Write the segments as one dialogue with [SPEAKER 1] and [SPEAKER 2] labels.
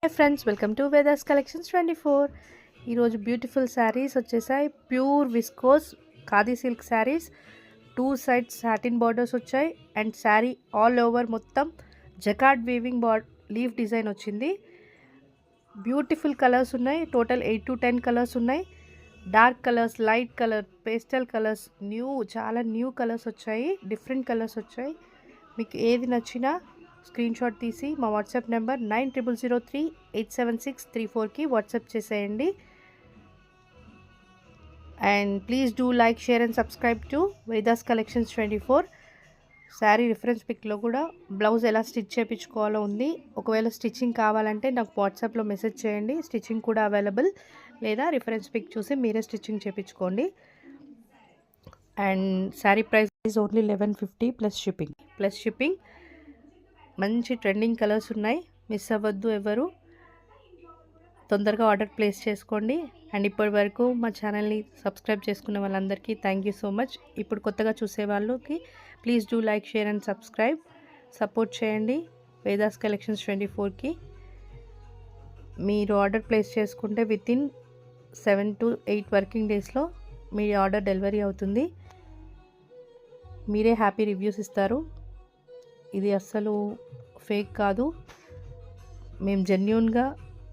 [SPEAKER 1] Hi friends, welcome to Vedas collections 24. ఈరోజు beautiful saris వచ్చేసాయి. Pure viscose khadi silk saris, 2 sides satin borders వచ్చాయి and sari all over మొత్తం jacquard weaving leaf design వచ్చింది. Beautiful colours ఉన్నాయి. Total 8 to 10 colours ఉన్నాయి. Dark colours, light colour, pastel colours, చాలా new colours వచ్చాయి. Different colours వచ్చాయి. మీకు ఏది నచ్చినా స్క్రీన్ షాట్ తీసి మా వాట్సాప్ నెంబర్ 90038763 వాట్సాప్ చేసేయండి. And please do like, share and subscribe to Vedas collections 24. Sari reference పిక్లో కూడా బ్లౌజ్ ఎలా స్టిచ్ చేయించుకోవాలో ఉంది. ఒకవేళ స్టిచ్చింగ్ కావాలంటే నాకు వాట్సాప్లో మెసేజ్ చేయండి. స్టిచ్చింగ్ కూడా అవైలబుల్, లేదా రిఫరెన్స్ పిక్ చూసి మీరే స్టిచ్చింగ్ చేయించుకోండి. And sari price only 1150 plus shipping. మంచి ట్రెండింగ్ కలర్స్ ఉన్నాయి. మిస్ అవ్వద్దు ఎవరు. తొందరగా ఆర్డర్ ప్లేస్ చేసుకోండి. అండ్ ఇప్పటి వరకు మా ఛానల్ని సబ్స్క్రైబ్ చేసుకున్న వాళ్ళందరికీ థ్యాంక్ యూ సో మచ్. ఇప్పుడు కొత్తగా చూసే వాళ్ళకి please do like, share and subscribe. Support చేయండి వేదాస్ కలెక్షన్స్ 24కి. మీరు ఆర్డర్ ప్లేస్ చేసుకుంటే వితిన్ 7 to 8 వర్కింగ్ డేస్లో మీ ఆర్డర్ డెలివరీ అవుతుంది. మీరే హ్యాపీ రివ్యూస్ ఇస్తారు. ఇది అస్సలు ఫేక్ కాదు. మేము జెన్యూన్గా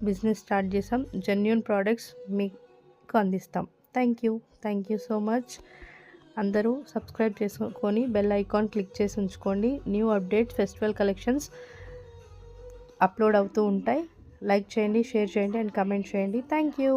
[SPEAKER 1] బిజినెస్ స్టార్ట్ చేసాం. జెన్యూన్ ప్రోడక్ట్స్ మీకు అందిస్తాం. Thank you so much. అందరూ సబ్స్క్రైబ్ చేసుకొని బెల్ ఐకాన్ క్లిక్ చేసి ఉంచుకోండి. New updates, festival collections upload అవుతూ ఉంటాయి. లైక్ చేయండి, షేర్ చేయండి అండ్ కమెంట్ చేయండి. Thank you.